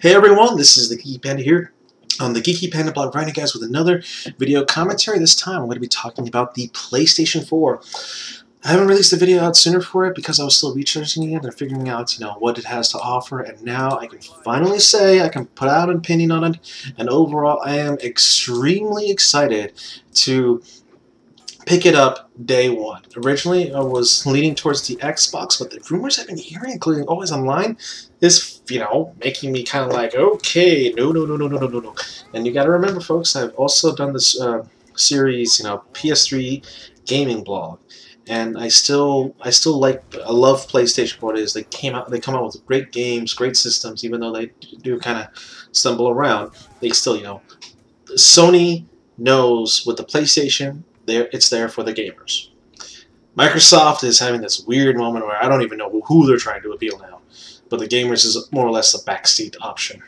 Hey everyone, this is the Geeky Panda here on the Geeky Panda blog, providing you guys with another video commentary. This time I'm going to be talking about the PlayStation 4. I haven't released a video out sooner for it because I was still researching it and figuring out, what it has to offer, and now I can finally say I can put out an opinion on it, and overall I am extremely excited to pick it up day one. Originally, I was leaning towards the Xbox, but the rumors I've been hearing, including always online, is, making me kind of like, okay, no. And you got to remember, folks, I've also done this series, PS3 gaming blog, and I love PlayStation for what it is. They come out with great games, great systems, even though they do kind of stumble around. They still, Sony knows with the PlayStation, it's there for the gamers. Microsoft is having this weird moment where I don't even know who they're trying to appeal now, but the gamers is more or less a backseat option.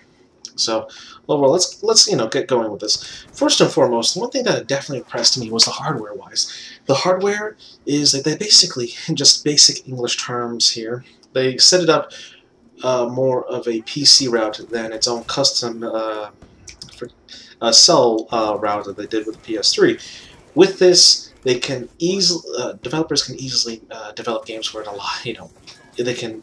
So, overall, let's get going with this. First and foremost, one thing that definitely impressed me was the hardware-wise. The hardware is like they basically, in just basic English terms here, they set it up more of a PC route than its own custom cell route that they did with the PS3. With this, they can developers can easily develop games for it a lot. They can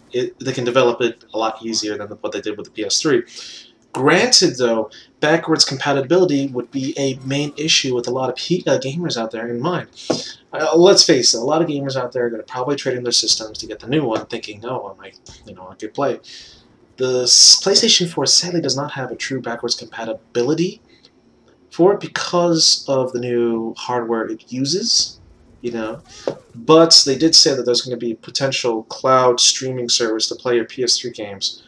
develop it a lot easier than what they did with the PS3. Granted, though, backwards compatibility would be a main issue with a lot of gamers out there in mind. Let's face it, a lot of gamers out there are going to probably trade in their systems to get the new one, thinking, "No, I could play." The PlayStation 4 sadly does not have a true backwards compatibility for it because of the new hardware it uses, But they did say that there's going to be a potential cloud streaming service to play your PS3 games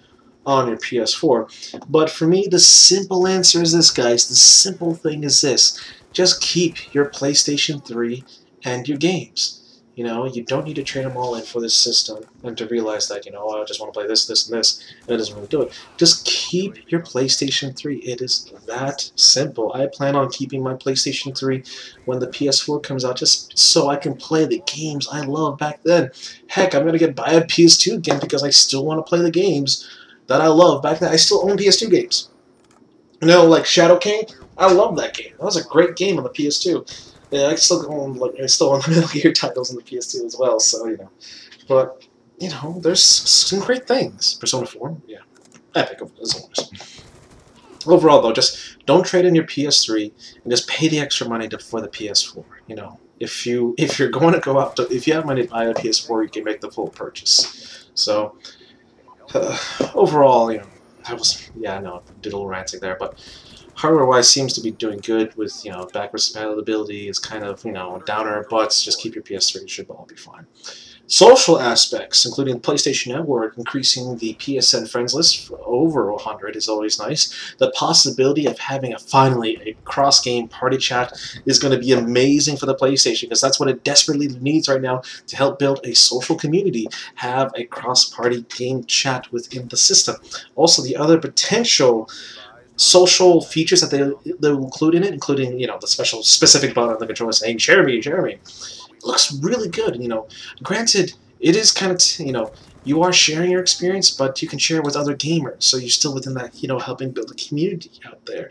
on your PS4. But for me, the simple answer is this, guys. The simple thing is this. Just keep your PlayStation 3 and your games. You don't need to trade them all in for this system and to realize that, I just want to play this, and this, and it doesn't really do it. Just keep your PlayStation 3. It is that simple. I plan on keeping my PlayStation 3 when the PS4 comes out, just so I can play the games I loved back then. Heck, I'm going to buy a PS2 again because I still want to play the games that I loved back then. I still own PS2 games. Like Shadow King, I love that game. That was a great game on the PS2. Yeah, I still own the Metal Gear titles on the PS2 as well. So but there's some great things. Persona 4, yeah, epic as always. Overall, though, just don't trade in your PS3 and just pay the extra money for the PS4. If you're going to go out if you have money to buy a PS4, you can make the full purchase. So overall, I did a little ranting there, but hardware-wise seems to be doing good with, backwards compatibility. It's kind of, downer, but just keep your PS3, it should all be fine. Social aspects, including PlayStation Network, increasing the PSN friends list for over 100 is always nice. The possibility of having finally a cross-game party chat is going to be amazing for the PlayStation, because that's what it desperately needs right now to help build a social community, have a cross-party game chat within the system. Also, the other potential social features that they will include in it, including the specific button on the controller saying "share me," it looks really good. Granted, it is kind of you are sharing your experience, but you can share with other gamers, so you're still within that helping build a community out there.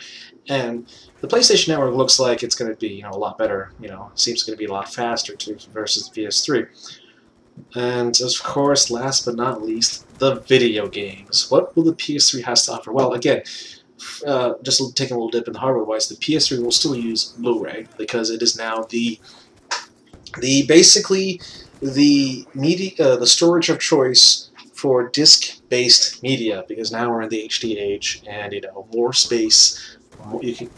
And the PlayStation Network looks like it's going to be a lot better. Seems going to be a lot faster too versus the PS3. And of course, last but not least, the video games. What will the PS3 has to offer? Well, again, just taking a little dip in the hardware-wise, the PS3 will still use Blu-ray because it is now basically the media, the storage of choice for disc-based media. Because now we're in the HD age, and more space, it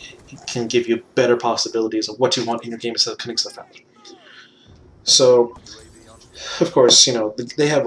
can give you better possibilities of what you want in your game instead of cutting stuff out. So, of course, they have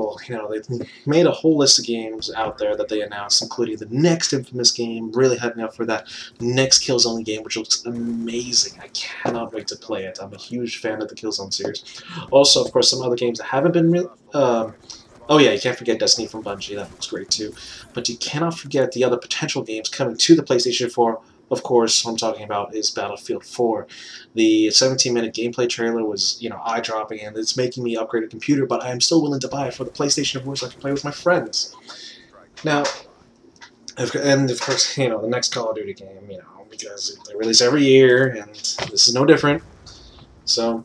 they've made a whole list of games out there that they announced, including the next Infamous game, really hyping up for that next Killzone game, which looks amazing. I cannot wait to play it. I'm a huge fan of the Killzone series. Also, of course, some other games that haven't been oh yeah, you can't forget Destiny from Bungie. That looks great too. But you cannot forget the other potential games coming to the PlayStation 4. Of course, what I'm talking about is Battlefield 4. The 17-minute gameplay trailer was, eye-dropping, and it's making me upgrade a computer, but I am still willing to buy it for the PlayStation 4 so I can play with my friends. Now, And of course, you know, the next Call of Duty game, you know, because they release every year, and this is no different. So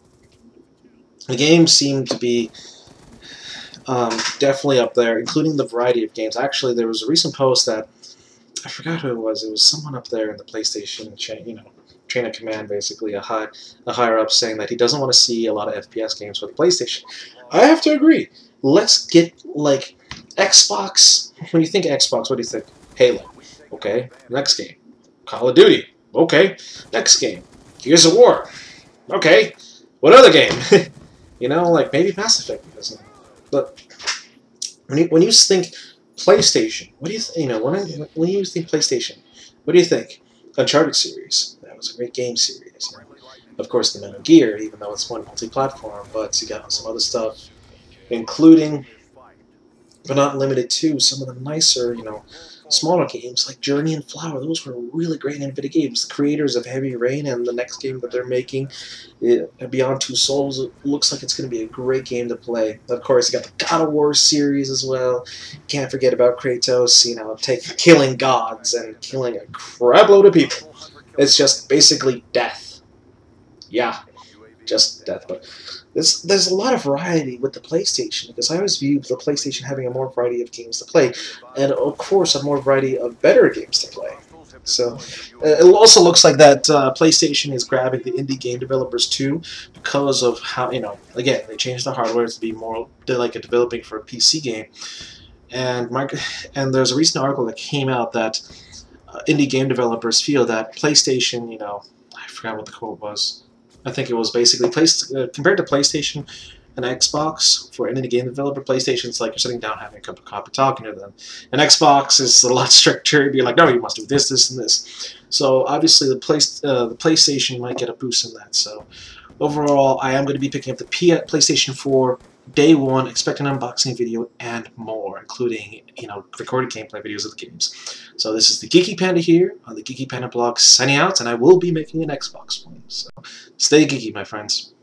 the games seem to be definitely up there, including the variety of games. Actually, there was a recent post that I forgot who it was. It was someone up there in the PlayStation chain, you know, chain of command, basically a higher up, saying that he doesn't want to see a lot of FPS games for the PlayStation. I have to agree. Let's get like Xbox. When you think Xbox, what do you think? Halo. Okay. Next game. Call of Duty. Okay. Next game. Gears of War. Okay. What other game? You know, like maybe Mass Effect. But when you think PlayStation, what do you you know when you think PlayStation, what do you think? Uncharted series. That was a great game series. You know? Of course, the Metal Gear, even though it's one multi-platform, but you got some other stuff, including but not limited to some of the nicer, you know, smaller games like Journey and Flower. Those were really great innovative games. The creators of Heavy Rain and the next game that they're making, Beyond Two Souls, it looks like it's going to be a great game to play. Of course, you got the God of War series as well. Can't forget about Kratos, you know, killing gods and killing a crap load of people. It's just basically death. Yeah, just death. But there's a lot of variety with the PlayStation, because I always view the PlayStation having a more variety of games to play, and of course a more variety of better games to play. So it also looks like that PlayStation is grabbing the indie game developers too, because of how, you know, again, they changed the hardware to be more like a developing for a PC game, and there's a recent article that came out that indie game developers feel that PlayStation, you know, I forgot what the quote was. I think it was basically compared to PlayStation and Xbox for an indie game developer. PlayStation's like you're sitting down having a cup of coffee talking to them, and Xbox is a lot stricter. It'd be like, no, you must do this, this, and this. So obviously the PlayStation might get a boost in that. So overall, I am going to be picking up the PlayStation 4 day one, expect an unboxing video and more, including, you know, recorded gameplay videos of the games. So this is the Geeky Panda here on the Geeky Panda blog, signing out, and I will be making an Xbox one. So stay geeky, my friends.